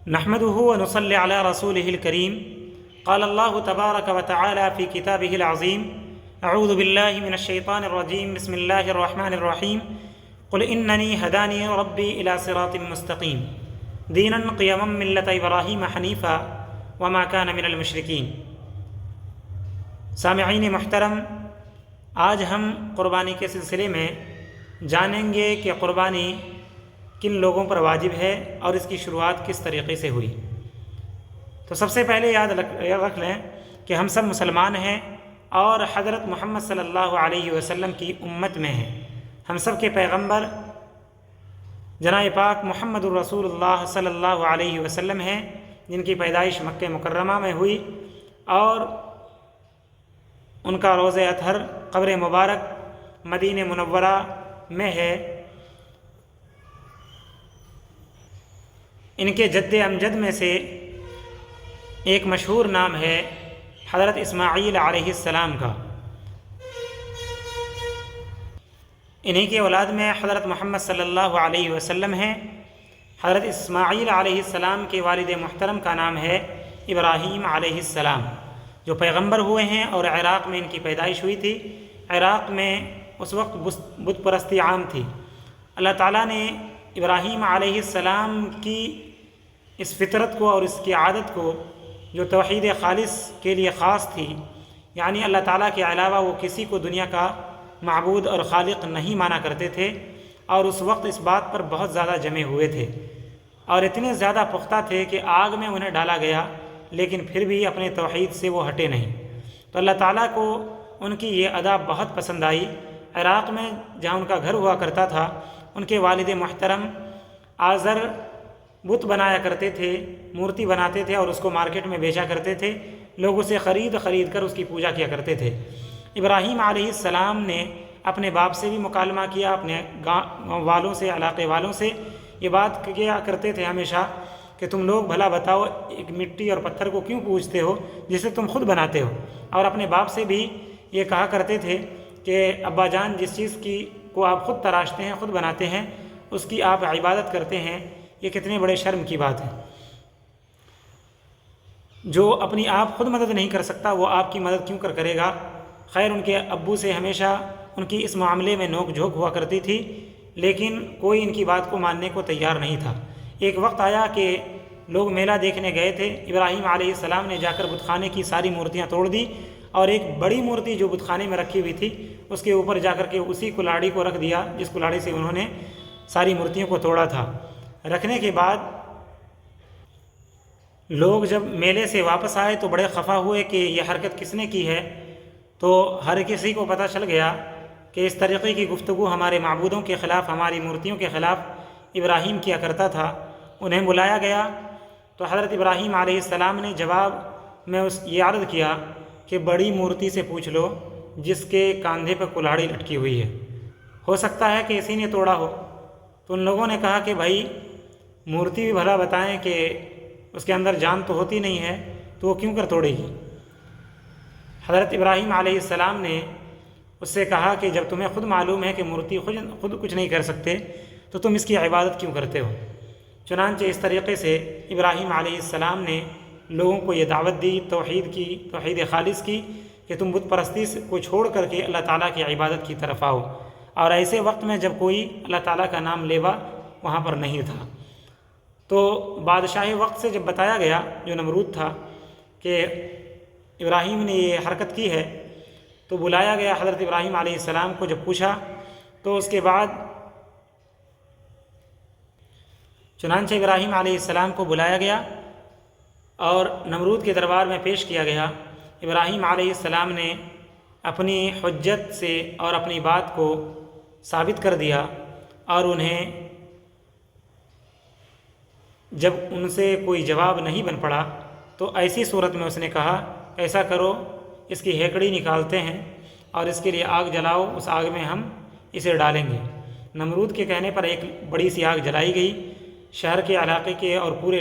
نحمده ونصلي على رسوله الكريم قال الله تبارك وتعالى في كتابه العظيم أعوذ بالله من الشيطان الرجيم بسم الله الرحمن الرحيم قل إنني هداني ربي إلى صراط مستقيم دينا قيما ملة إبراهيم حنيفا وما كان من المشركين۔ سامعین محترم، آج ہم قربانی کے سلسلے میں جانیں گے کہ قربانی کن لوگوں پر واجب ہے اور اس کی شروعات کس طریقے سے ہوئی۔ تو سب سے پہلے یاد رکھ لیں کہ ہم سب مسلمان ہیں اور حضرت محمد صلی اللہ علیہ وسلم کی امت میں ہیں۔ ہم سب کے پیغمبر جناب پاک محمد الرسول اللہ صلی اللہ علیہ وسلم ہیں، جن کی پیدائش مکہ مکرمہ میں ہوئی اور ان کا روضہ اطہر قبر مبارک مدینہ منورہ میں ہے۔ ان کے جد امجد میں سے ایک مشہور نام ہے حضرت اسماعیل علیہ السلام کا۔ انہی کے اولاد میں حضرت محمد صلی اللہ علیہ وسلم ہیں۔ حضرت اسماعیل علیہ السلام کے والد محترم کا نام ہے ابراہیم علیہ السلام، جو پیغمبر ہوئے ہیں اور عراق میں ان کی پیدائش ہوئی تھی۔ عراق میں اس وقت بت پرستی عام تھی۔ اللہ تعالیٰ نے ابراہیم علیہ السلام کی اس فطرت کو اور اس کی عادت کو، جو توحید خالص کے لیے خاص تھی، یعنی اللہ تعالیٰ کے علاوہ وہ کسی کو دنیا کا معبود اور خالق نہیں مانا کرتے تھے، اور اس وقت اس بات پر بہت زیادہ جمے ہوئے تھے اور اتنے زیادہ پختہ تھے کہ آگ میں انہیں ڈالا گیا لیکن پھر بھی اپنے توحید سے وہ ہٹے نہیں۔ تو اللہ تعالیٰ کو ان کی یہ ادا بہت پسند آئی۔ عراق میں جہاں ان کا گھر ہوا کرتا تھا، ان کے والد محترم آزر بت بنایا کرتے تھے، مورتی بناتے تھے اور اس کو مارکیٹ میں بیچا کرتے تھے۔ لوگ اسے خرید کر اس کی پوجا کیا کرتے تھے۔ ابراہیم علیہ السلام نے اپنے باپ سے بھی مکالمہ کیا، اپنے گاؤں والوں سے، علاقے والوں سے یہ بات کیا کرتے تھے ہمیشہ کہ تم لوگ بھلا بتاؤ ایک مٹی اور پتھر کو کیوں پوجتے ہو جسے تم خود بناتے ہو۔ اور اپنے باپ سے بھی یہ کہا کرتے تھے کہ ابا جان، جس چیز کو آپ خود تراشتے ہیں، خود بناتے ہیں، اس کی آپ عبادت کرتے ہیں، یہ کتنے بڑے شرم کی بات ہے۔ جو اپنی آپ خود مدد نہیں کر سکتا وہ آپ کی مدد کیوں کرے گا۔ خیر، ان کے ابو سے ہمیشہ ان کی اس معاملے میں نوک جھوک ہوا کرتی تھی، لیکن کوئی ان کی بات کو ماننے کو تیار نہیں تھا۔ ایک وقت آیا کہ لوگ میلہ دیکھنے گئے تھے۔ ابراہیم علیہ السلام نے جا کر بت خانے کی ساری مورتیاں توڑ دی اور ایک بڑی مورتی جو بت خانے میں رکھی ہوئی تھی اس کے اوپر جا کر کے اسی کلاڑی کو رکھ دیا جس کلاڑی سے انہوں نے ساری مورتیوں کو توڑا تھا۔ رکھنے کے بعد لوگ جب میلے سے واپس آئے تو بڑے خفا ہوئے کہ یہ حرکت کس نے کی ہے۔ تو ہر کسی کو پتہ چل گیا کہ اس طریقے کی گفتگو ہمارے معبودوں کے خلاف، ہماری مورتیوں کے خلاف ابراہیم کیا کرتا تھا۔ انہیں بلایا گیا تو حضرت ابراہیم علیہ السلام نے جواب میں یہ عرض کیا کہ بڑی مورتی سے پوچھ لو جس کے کاندھے پر کلاڑی لٹکی ہوئی ہے، ہو سکتا ہے کہ اسی نے توڑا ہو۔ تو ان لوگوں نے کہا کہ بھائی مورتی بھی بھلا بتائیں کہ اس کے اندر جان تو ہوتی نہیں ہے تو وہ کیوں کر توڑے گی۔ حضرت ابراہیم علیہ السلام نے اس سے کہا کہ جب تمہیں خود معلوم ہے کہ مورتی خود کچھ نہیں کر سکتے تو تم اس کی عبادت کیوں کرتے ہو۔ چنانچہ اس طریقے سے ابراہیم علیہ السلام نے لوگوں کو یہ دعوت دی توحید کی، توحید خالص کی، کہ تم بت پرستی کو چھوڑ کر کے اللہ تعالیٰ کی عبادت کی طرف آؤ۔ اور ایسے وقت میں جب کوئی اللہ تعالیٰ کا نام لیوا وہاں پر نہیں تھا، تو بادشاہ وقت سے جب بتایا گیا جو نمرود تھا کہ ابراہیم نے یہ حرکت کی ہے، تو بلایا گیا حضرت ابراہیم علیہ السلام کو۔ جب پوچھا تو اس کے بعد چنانچہ ابراہیم علیہ السلام کو بلایا گیا اور نمرود کے دربار میں پیش کیا گیا۔ ابراہیم علیہ السلام نے اپنی حجت سے اور اپنی بات کو ثابت کر دیا، اور انہیں جب ان سے کوئی جواب نہیں بن پڑا تو ایسی صورت میں اس نے کہا ایسا کرو، اس کی ہیکڑی نکالتے ہیں اور اس کے لیے آگ جلاؤ، اس آگ میں ہم اسے ڈالیں گے۔ نمرود کے کہنے پر ایک بڑی سی آگ جلائی گئی۔ شہر کے علاقے کے اور پورے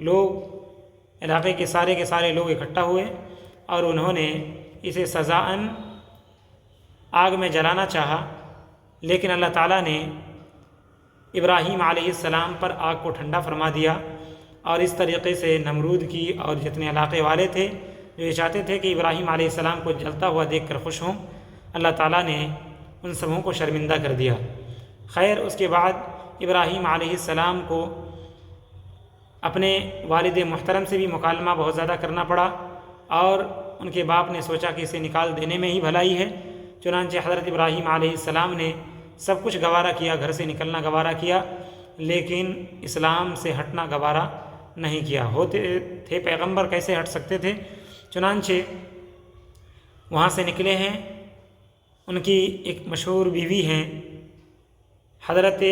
لوگ، علاقے کے سارے لوگ اکٹھا ہوئے اور انہوں نے اسے سزاً آگ میں جلانا چاہا، لیکن اللہ تعالیٰ نے ابراہیم علیہ السلام پر آگ کو ٹھنڈا فرما دیا اور اس طریقے سے نمرود کی اور جتنے علاقے والے تھے جو یہ چاہتے تھے کہ ابراہیم علیہ السلام کو جلتا ہوا دیکھ کر خوش ہوں، اللہ تعالیٰ نے ان سبوں کو شرمندہ کر دیا۔ خیر، اس کے بعد ابراہیم علیہ السلام کو اپنے والد محترم سے بھی مکالمہ بہت زیادہ کرنا پڑا، اور ان کے باپ نے سوچا کہ اسے نکال دینے میں ہی بھلائی ہے، چنانچہ حضرت ابراہیم علیہ السلام نے سب کچھ گوارا کیا، گھر سے نکلنا گوارا کیا، لیکن اسلام سے ہٹنا گوارا نہیں کیا۔ ہوتے تھے پیغمبر، کیسے ہٹ سکتے تھے؟ چنانچہ وہاں سے نکلے ہیں۔ ان کی ایک مشہور بیوی ہیں حضرت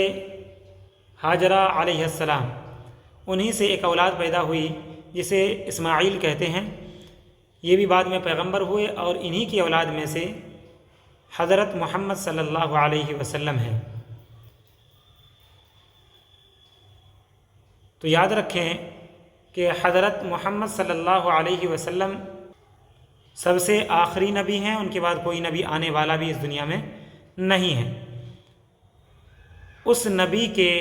ہاجرہ علیہ السلام، انہی سے ایک اولاد پیدا ہوئی جسے اسماعیل کہتے ہیں۔ یہ بھی بعد میں پیغمبر ہوئے، اور انہی کی اولاد میں سے حضرت محمد صلی اللہ علیہ وسلم ہیں۔ تو یاد رکھیں کہ حضرت محمد صلی اللہ علیہ وسلم سب سے آخری نبی ہیں، ان کے بعد کوئی نبی آنے والا بھی اس دنیا میں نہیں ہے۔ اس نبی کے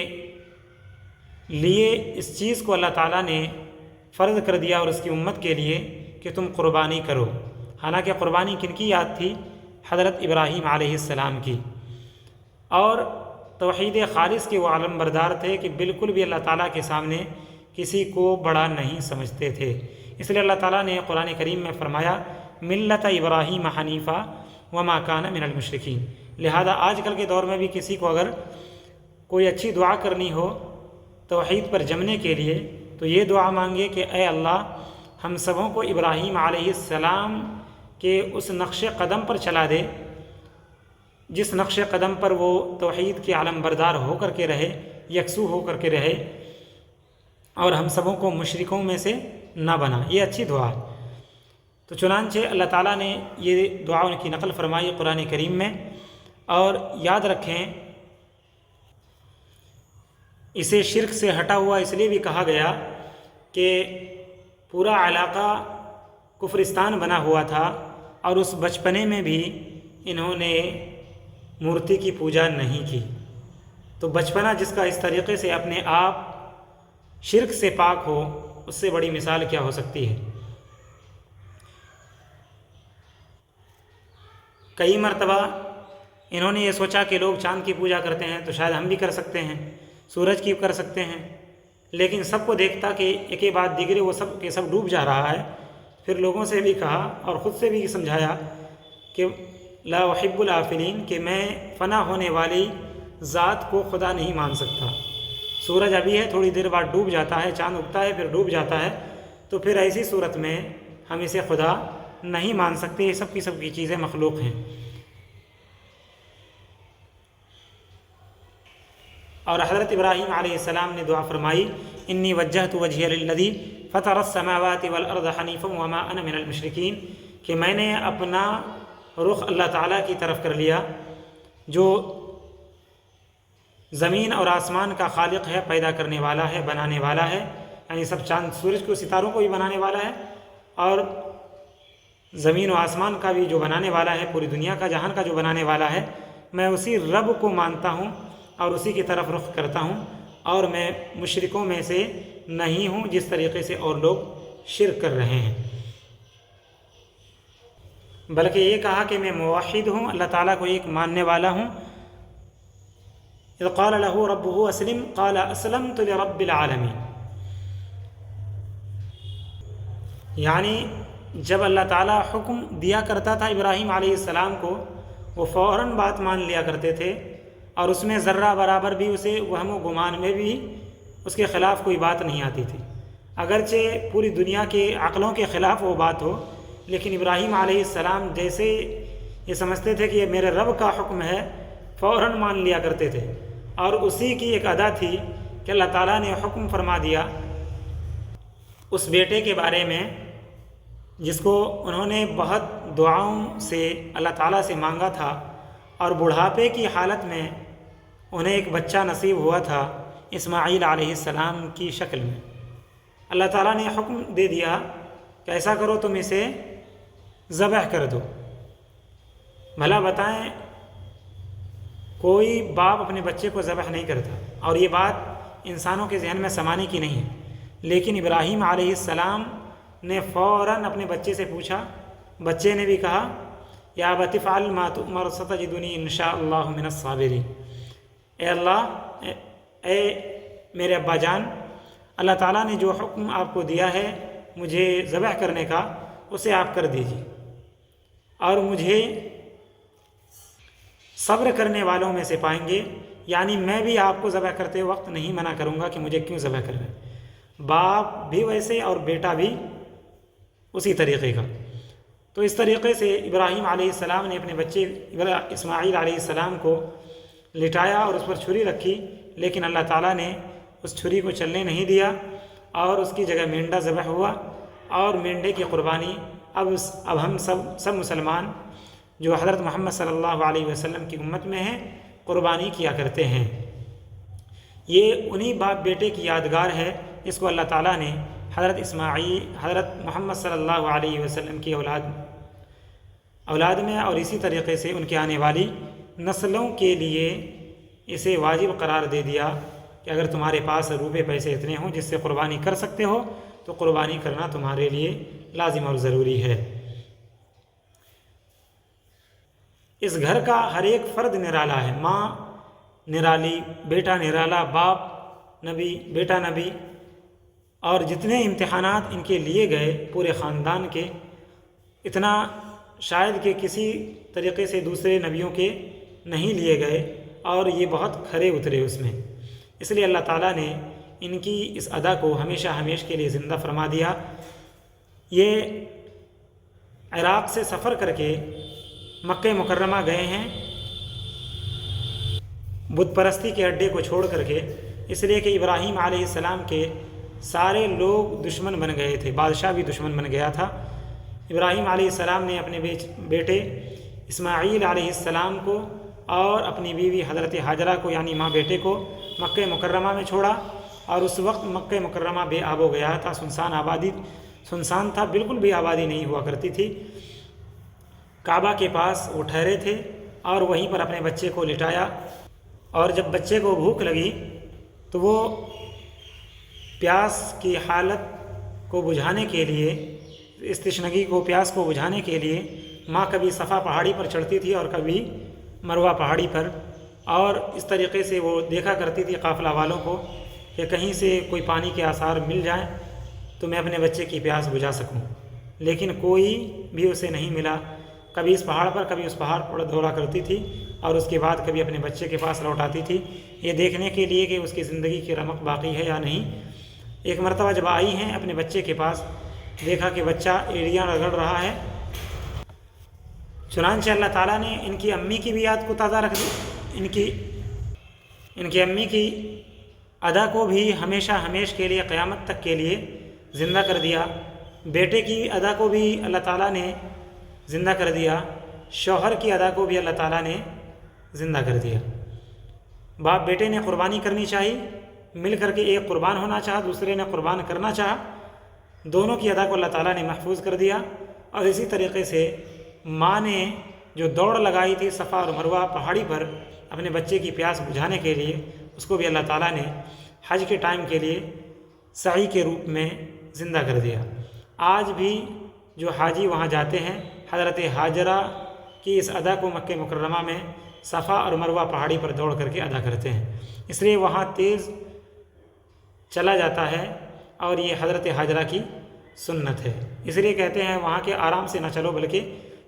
لیے اس چیز کو اللہ تعالیٰ نے فرض کر دیا اور اس کی امت کے لیے کہ تم قربانی کرو۔ حالانکہ قربانی کن کی یاد تھی؟ حضرت ابراہیم علیہ السلام کی، اور توحید خالص کے وہ عالم بردار تھے کہ بالکل بھی اللہ تعالیٰ کے سامنے کسی کو بڑا نہیں سمجھتے تھے۔ اس لیے اللہ تعالیٰ نے قرآن کریم میں فرمایا ملت ابراہیم حنیفہ وما کان من المشرکین۔ لہذا آج کل کے دور میں بھی کسی کو اگر کوئی اچھی دعا کرنی ہو توحید پر جمنے کے لیے تو یہ دعا مانگے کہ اے اللہ ہم سبوں کو ابراہیم علیہ السلام کے اس نقش قدم پر چلا دے جس نقش قدم پر وہ توحید کے عالم بردار ہو کر کے رہے، یکسو ہو کر کے رہے، اور ہم سبوں کو مشرکوں میں سے نہ بنا۔ یہ اچھی دعا ہے۔ تو چنانچہ اللہ تعالیٰ نے یہ دعا ان کی نقل فرمائی قرآن کریم میں، اور یاد رکھیں اسے شرک سے ہٹا ہوا اس لیے بھی کہا گیا کہ پورا علاقہ کفرستان بنا ہوا تھا، اور اس بچپنے میں بھی انہوں نے مورتی کی پوجا نہیں کی۔ تو بچپنا جس کا اس طریقے سے اپنے آپ شرک سے پاک ہو، اس سے بڑی مثال کیا ہو سکتی ہے؟ کئی مرتبہ انہوں نے یہ سوچا کہ لوگ چاند کی پوجا کرتے ہیں تو شاید ہم بھی کر سکتے ہیں، سورج کی کر سکتے ہیں، لیکن سب کو دیکھتا کہ ایک کے بعد دیگرے وہ سب کے سب ڈوب جا رہا ہے۔ پھر لوگوں سے بھی کہا اور خود سے بھی سمجھایا کہ لا احب الآفلین، کہ میں فنا ہونے والی ذات کو خدا نہیں مان سکتا۔ سورج ابھی ہے، تھوڑی دیر بعد ڈوب جاتا ہے، چاند اگتا ہے پھر ڈوب جاتا ہے، تو پھر ایسی صورت میں ہم اسے خدا نہیں مان سکتے۔ یہ سب کی چیزیں مخلوق ہیں۔ اور حضرت ابراہیم علیہ السلام نے دعا فرمائی انی وجہت وجہی للذی فطر السماوات والارض حنیفا وما انا من المشرکین، کہ میں نے اپنا رخ اللہ تعالیٰ کی طرف کر لیا جو زمین اور آسمان کا خالق ہے، پیدا کرنے والا ہے، بنانے والا ہے، یعنی سب چاند سورج کو ستاروں کو بھی بنانے والا ہے، اور زمین و آسمان کا بھی جو بنانے والا ہے، پوری دنیا کا جہان کا جو بنانے والا ہے، میں اسی رب کو مانتا ہوں اور اسی کی طرف رخ کرتا ہوں، اور میں مشرکوں میں سے نہیں ہوں جس طریقے سے اور لوگ شرک کر رہے ہیں، بلکہ یہ کہا کہ میں موحد ہوں، اللہ تعالیٰ کو ایک ماننے والا ہوں۔ اذ قال له ربه اسلم قال اسلمت لرب العالمین، یعنی جب اللہ تعالیٰ حکم دیا کرتا تھا ابراہیم علیہ السلام کو، وہ فوراً بات مان لیا کرتے تھے، اور اس میں ذرہ برابر بھی اسے وہم و گمان میں بھی اس کے خلاف کوئی بات نہیں آتی تھی، اگرچہ پوری دنیا کے عقلوں کے خلاف وہ بات ہو، لیکن ابراہیم علیہ السلام جیسے یہ سمجھتے تھے کہ یہ میرے رب کا حکم ہے، فوراً مان لیا کرتے تھے۔ اور اسی کی ایک ادا تھی کہ اللہ تعالیٰ نے حکم فرما دیا اس بیٹے کے بارے میں جس کو انہوں نے بہت دعاؤں سے اللہ تعالیٰ سے مانگا تھا، اور بڑھاپے کی حالت میں انہیں ایک بچہ نصیب ہوا تھا اسماعیل علیہ السلام کی شکل میں۔ اللہ تعالیٰ نے حکم دے دیا کہ ایسا کرو تم اسے ذبح کر دو۔ بھلا بتائیں کوئی باپ اپنے بچے کو ذبح نہیں کرتا، اور یہ بات انسانوں کے ذہن میں سمانے کی نہیں ہے۔ لیکن ابراہیم علیہ السلام نے فوراً اپنے بچے سے پوچھا، بچے نے بھی کہا یا ابت افعل ما تؤمر ستجدنی ان شاء اللہ من الصابرین، اے اللہ، اے میرے ابا جان، اللہ تعالیٰ نے جو حکم آپ کو دیا ہے مجھے ذبح کرنے کا، اسے آپ کر دیجیے اور مجھے صبر کرنے والوں میں سے پائیں گے، یعنی میں بھی آپ کو ذبح کرتے وقت نہیں منع کروں گا کہ مجھے کیوں ذبح کر رہے ہیں، باپ بھی ویسے اور بیٹا بھی اسی طریقے کا۔ تو اس طریقے سے ابراہیم علیہ السلام نے اپنے بچے اسماعیل علیہ السلام کو لٹایا اور اس پر چھری رکھی، لیکن اللہ تعالیٰ نے اس چھری کو چلنے نہیں دیا اور اس کی جگہ مینڈا ذبح ہوا، اور مینڈے کی قربانی اب ہم سب مسلمان جو حضرت محمد صلی اللہ علیہ وسلم کی امت میں ہیں قربانی کیا کرتے ہیں۔ یہ انہی باپ بیٹے کی یادگار ہے جس کو اللہ تعالیٰ نے حضرت محمد صلی اللہ علیہ وسلم کی اولاد میں اور اسی طریقے سے ان کے آنے والی نسلوں کے لیے اسے واجب قرار دے دیا کہ اگر تمہارے پاس روپے پیسے اتنے ہوں جس سے قربانی کر سکتے ہو تو قربانی کرنا تمہارے لیے لازم اور ضروری ہے۔ اس گھر کا ہر ایک فرد نرالا ہے، ماں نرالی، بیٹا نرالا، باپ نبی، بیٹا نبی، اور جتنے امتحانات ان کے لیے گئے پورے خاندان کے، اتنا شاید کہ کسی طریقے سے دوسرے نبیوں کے نہیں لیے گئے، اور یہ بہت کھرے اترے اس میں۔ اس لیے اللہ تعالیٰ نے ان کی اس ادا کو ہمیشہ ہمیشہ کے لیے زندہ فرما دیا۔ یہ عراق سے سفر کر کے مکہ مکرمہ گئے ہیں بت پرستی کے اڈے کو چھوڑ کر کے، اس لیے کہ ابراہیم علیہ السلام کے سارے لوگ دشمن بن گئے تھے، بادشاہ بھی دشمن بن گیا تھا۔ ابراہیم علیہ السلام نے اپنے بیٹے اسماعیل علیہ السلام کو اور اپنی بیوی حضرت ہاجرہ کو یعنی ماں بیٹے کو مکہ مکرمہ میں چھوڑا، اور اس وقت مکہ مکرمہ بے آب و گیا تھا، سنسان تھا، بالکل بھی آبادی نہیں ہوا کرتی تھی۔ کعبہ کے پاس وہ ٹھہرے تھے اور وہیں پر اپنے بچے کو لٹایا، اور جب بچے کو بھوک لگی تو وہ پیاس کی حالت کو بجھانے کے لیے، اس تشنگی کو، پیاس کو بجھانے کے لیے ماں کبھی صفا پہاڑی پر چڑھتی تھی اور کبھی مروہ پہاڑی پر، اور اس طریقے سے وہ دیکھا کرتی تھی قافلہ والوں کو کہ کہیں سے کوئی پانی کے آثار مل جائیں تو میں اپنے بچے کی پیاس بجھا سکوں، لیکن کوئی بھی اسے نہیں ملا۔ کبھی اس پہاڑ پر کبھی اس پہاڑ پر دورہ کرتی تھی، اور اس کے بعد کبھی اپنے بچے کے پاس لوٹ آتی تھی، یہ دیکھنے کے لیے کہ اس کی زندگی کی رمق باقی ہے یا نہیں۔ ایک مرتبہ جب آئی ہیں اپنے بچے کے پاس، دیکھا کہ بچہ ایڑیاں رگڑ رہا ہے، چنانچہ اللہ تعالیٰ نے ان کی امی کی بھی یاد کو تازہ رکھ دی، ان کی امی کی ادا کو بھی ہمیشہ ہمیشہ کے لیے قیامت تک کے لیے زندہ کر دیا، بیٹے کی ادا کو بھی اللہ تعالیٰ نے زندہ کر دیا، شوہر کی ادا کو بھی اللہ تعالیٰ نے زندہ کر دیا۔ باپ بیٹے نے قربانی کرنی چاہی، مل کر کے ایک قربان ہونا چاہا، دوسرے نے قربان کرنا چاہا، دونوں کی ادا کو اللہ تعالیٰ نے محفوظ کر دیا۔ اور اسی طریقے سے ماں نے جو دوڑ لگائی تھی صفا اور مروہ پہاڑی پر اپنے بچے کی پیاس بجھانے کے لیے، اس کو بھی اللہ تعالیٰ نے حج کے ٹائم کے لیے سعی کے روپ میں زندہ کر دیا۔ آج بھی جو حاجی وہاں جاتے ہیں حضرت ہاجرہ کی اس ادا کو مکہ مکرمہ میں صفا اور مروہ پہاڑی پر دوڑ کر کے ادا کرتے ہیں، اس لیے وہاں تیز چلا جاتا ہے، اور یہ حضرت ہاجرہ کی سنت ہے۔ اس لیے کہتے ہیں وہاں کے آرام سے نہ چلو، بلکہ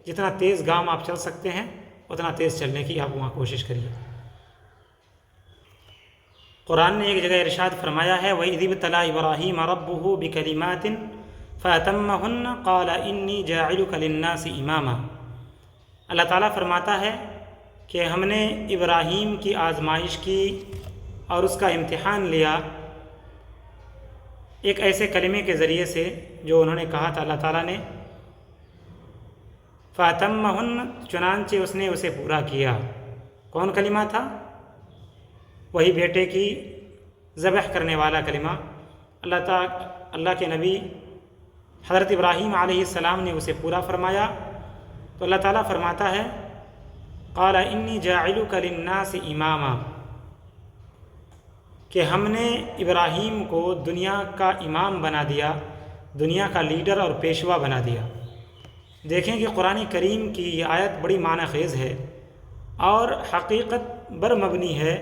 جتنا تیز گام آپ چل سکتے ہیں اتنا تیز چلنے کی آپ وہاں کوشش کریے۔ قرآن نے ایک جگہ ارشاد فرمایا ہے وَإِذِ ابْتَلَىٰ إِبْرَاهِيمَ رَبُّهُ بِكَلِمَاتٍ فَأَتَمَّهُنَّ قَالَ إِنِّي جَاعِلُكَ لِلنَّاسِ إِمَامًا۔ اللہ تعالیٰ فرماتا ہے کہ ہم نے ابراہیم کی آزمائش کی اور اس کا امتحان لیا ایک ایسے کلمے کے ذریعے سے جو انہوں نے کہا تھا اللہ تعالیٰ نے، فَأَتَمَّهُنَّ، چنانچہ اس نے اسے پورا کیا۔ کون کلمہ تھا؟ وہی بیٹے کی ذبح کرنے والا کلمہ۔ اللہ کے نبی حضرت ابراہیم علیہ السلام نے اسے پورا فرمایا، تو اللہ تعالیٰ فرماتا ہے قَالَ إِنِّي جَاعِلُكَ لِلنَّاسِ إِمَامًا، کہ ہم نے ابراہیم کو دنیا کا امام بنا دیا، دنیا کا لیڈر اور پیشوا بنا دیا۔ دیکھیں کہ قرآن کریم کی یہ آیت بڑی معنی خیز ہے اور حقیقت بر مبنی ہے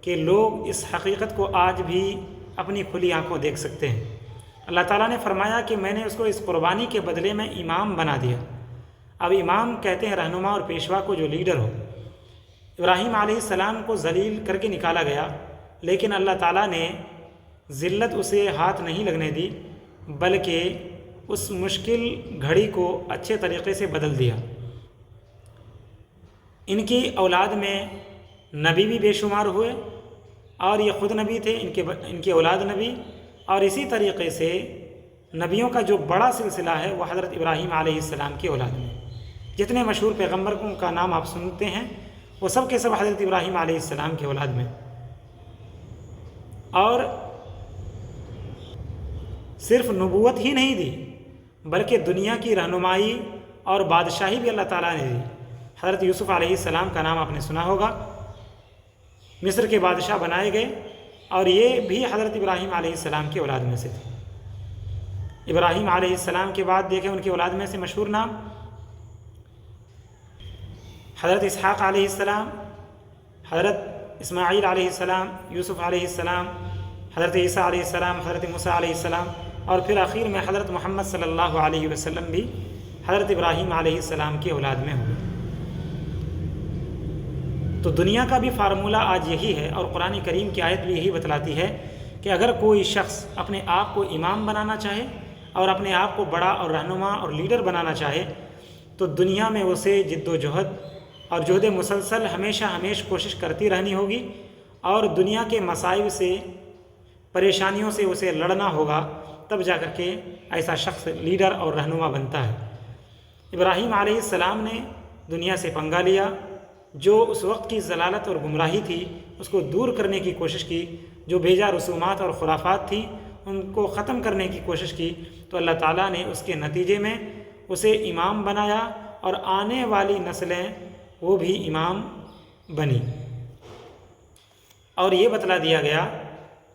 کہ لوگ اس حقیقت کو آج بھی اپنی کھلی آنکھوں دیکھ سکتے ہیں۔ اللہ تعالیٰ نے فرمایا کہ میں نے اس کو اس قربانی کے بدلے میں امام بنا دیا۔ اب امام کہتے ہیں رہنما اور پیشوا کو جو لیڈر ہو۔ ابراہیم علیہ السلام کو ذلیل کر کے نکالا گیا، لیکن اللہ تعالیٰ نے ذلت اسے ہاتھ نہیں لگنے دی، بلکہ اس مشکل گھڑی کو اچھے طریقے سے بدل دیا۔ ان کی اولاد میں نبی بھی بے شمار ہوئے اور یہ خود نبی تھے، ان کے اولاد نبی، اور اسی طریقے سے نبیوں کا جو بڑا سلسلہ ہے وہ حضرت ابراہیم علیہ السلام کی اولاد میں۔ جتنے مشہور پیغمبروں کا نام آپ سنتے ہیں وہ سب کے سب حضرت ابراہیم علیہ السلام کی اولاد میں۔ اور صرف نبوت ہی نہیں دی بلکہ دنیا کی رہنمائی اور بادشاہی بھی اللہ تعالیٰ نے دی۔ حضرت یوسف علیہ السلام کا نام آپ نے سنا ہوگا، مصر کے بادشاہ بنائے گئے اور یہ بھی حضرت ابراہیم علیہ السلام کی اولاد میں سے تھے۔ ابراہیم علیہ السلام کے بعد دیکھیں ان کی اولاد میں سے مشہور نام حضرت اسحاق علیہ السلام، حضرت اسماعیل علیہ السلام، یوسف علیہ السلام، حضرت عیسیٰ علیہ السلام، حضرت موسیٰ علیہ السلام، اور پھر آخر میں حضرت محمد صلی اللہ علیہ وسلم بھی حضرت ابراہیم علیہ السلام کی اولاد میں ہوئے۔ تو دنیا کا بھی فارمولہ آج یہی ہے، اور قرآن کریم کی آیت بھی یہی بتلاتی ہے کہ اگر کوئی شخص اپنے آپ کو امام بنانا چاہے اور اپنے آپ کو بڑا اور رہنما اور لیڈر بنانا چاہے تو دنیا میں اسے جد و جہد اور جہد مسلسل ہمیشہ کوشش کرتی رہنی ہوگی، اور دنیا کے مصائب سے، پریشانیوں سے اسے لڑنا ہوگا، تب جا کر کے ایسا شخص لیڈر اور رہنما بنتا ہے۔ ابراہیم علیہ السلام نے دنیا سے پنگا لیا، جو اس وقت کی ضلالت اور گمراہی تھی اس کو دور کرنے کی کوشش کی، جو بیجا رسومات اور خرافات تھیں ان کو ختم کرنے کی کوشش کی، تو اللہ تعالیٰ نے اس کے نتیجے میں اسے امام بنایا اور آنے والی نسلیں وہ بھی امام بنی۔ اور یہ بتلا دیا گیا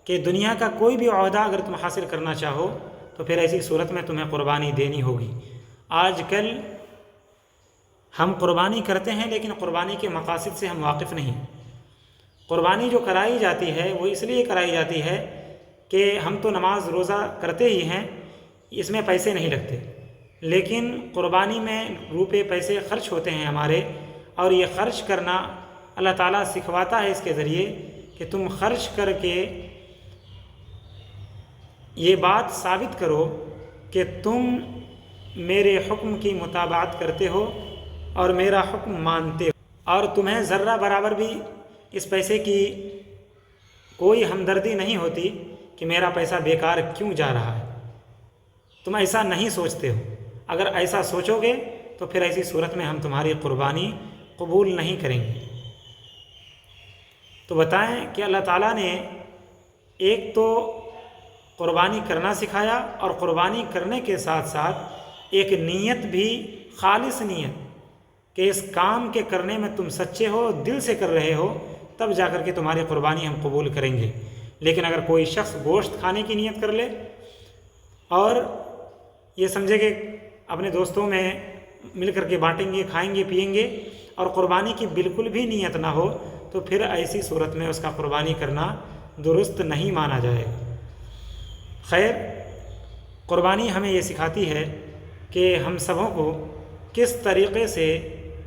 کہ دنیا کا کوئی بھی عہدہ اگر تم حاصل کرنا چاہو تو پھر ایسی صورت میں تمہیں قربانی دینی ہوگی۔ آج کل ہم قربانی کرتے ہیں لیکن قربانی کے مقاصد سے ہم واقف نہیں۔ قربانی جو کرائی جاتی ہے وہ اس لیے کرائی جاتی ہے کہ ہم تو نماز روزہ کرتے ہی ہیں، اس میں پیسے نہیں لگتے، لیکن قربانی میں روپے پیسے خرچ ہوتے ہیں ہمارے، اور یہ خرچ کرنا اللہ تعالیٰ سکھواتا ہے اس کے ذریعے کہ تم خرچ کر کے یہ بات ثابت کرو کہ تم میرے حکم کی مطابقت کرتے ہو اور میرا حکم مانتے ہو، اور تمہیں ذرہ برابر بھی اس پیسے کی کوئی ہمدردی نہیں ہوتی کہ میرا پیسہ بیکار کیوں جا رہا ہے، تم ایسا نہیں سوچتے ہو۔ اگر ایسا سوچو گے تو پھر ایسی صورت میں ہم تمہاری قربانی قبول نہیں کریں گے۔ تو بتائیں کہ اللہ تعالیٰ نے ایک تو قربانی کرنا سکھایا، اور قربانی کرنے کے ساتھ ساتھ ایک نیت بھی، خالص نیت کہ اس کام کے کرنے میں تم سچے ہو، دل سے کر رہے ہو، تب جا کر کے تمہاری قربانی ہم قبول کریں گے۔ لیکن اگر کوئی شخص گوشت کھانے کی نیت کر لے اور یہ سمجھے کہ اپنے دوستوں میں مل کر کے بانٹیں گے، کھائیں گے، پیئیں گے، اور قربانی کی بالکل بھی نیت نہ ہو، تو پھر ایسی صورت میں اس کا قربانی کرنا درست نہیں مانا جائے گا۔ خیر، قربانی ہمیں یہ سکھاتی ہے کہ ہم سبوں کو کس طریقے سے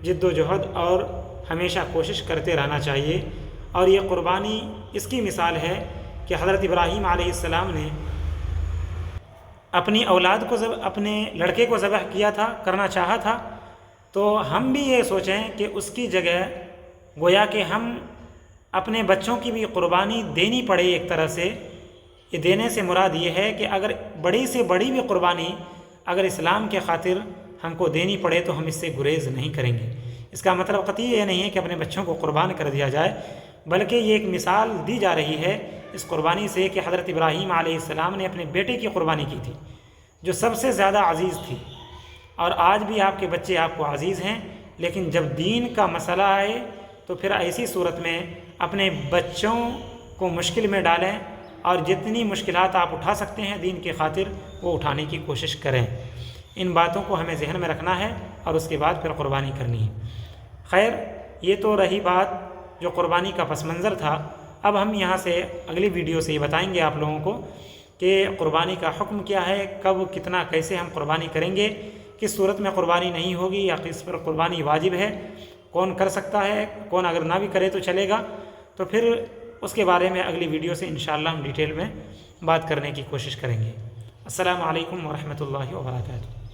جد و جہد اور ہمیشہ کوشش کرتے رہنا چاہیے، اور یہ قربانی اس کی مثال ہے کہ حضرت ابراہیم علیہ السلام نے اپنی اولاد کو اپنے لڑکے کو ذبح کیا تھا، کرنا چاہا تھا، تو ہم بھی یہ سوچیں کہ اس کی جگہ گویا کہ ہم اپنے بچوں کی بھی قربانی دینی پڑے ایک طرح سے۔ یہ دینے سے مراد یہ ہے کہ اگر بڑی سے بڑی بھی قربانی اگر اسلام کے خاطر ہم کو دینی پڑے تو ہم اس سے گریز نہیں کریں گے۔ اس کا مطلب قطعی یہ نہیں ہے کہ اپنے بچوں کو قربان کر دیا جائے، بلکہ یہ ایک مثال دی جا رہی ہے اس قربانی سے کہ حضرت ابراہیم علیہ السلام نے اپنے بیٹے کی قربانی کی تھی جو سب سے زیادہ عزیز تھی، اور آج بھی آپ کے بچے آپ کو عزیز ہیں، لیکن جب دین کا مسئلہ آئے تو پھر ایسی صورت میں اپنے بچوں کو مشکل میں ڈالیں اور جتنی مشکلات آپ اٹھا سکتے ہیں دین کی خاطر وہ اٹھانے کی کوشش کریں۔ ان باتوں کو ہمیں ذہن میں رکھنا ہے اور اس کے بعد پھر قربانی کرنی ہے۔ خیر، یہ تو رہی بات جو قربانی کا پس منظر تھا۔ اب ہم یہاں سے اگلی ویڈیو سے یہ بتائیں گے آپ لوگوں کو کہ قربانی کا حکم کیا ہے، کب، کتنا، کیسے ہم قربانی کریں گے، کس صورت میں قربانی نہیں ہوگی یا کس پر قربانی واجب ہے، کون کر سکتا ہے، کون اگر نہ بھی کرے تو چلے گا۔ تو پھر اس کے بارے میں اگلی ویڈیو سے انشاءاللہ ہم ڈیٹیل میں بات کرنے کی کوشش کریں گے۔ السلام علیکم ورحمۃ اللہ وبرکاتہ۔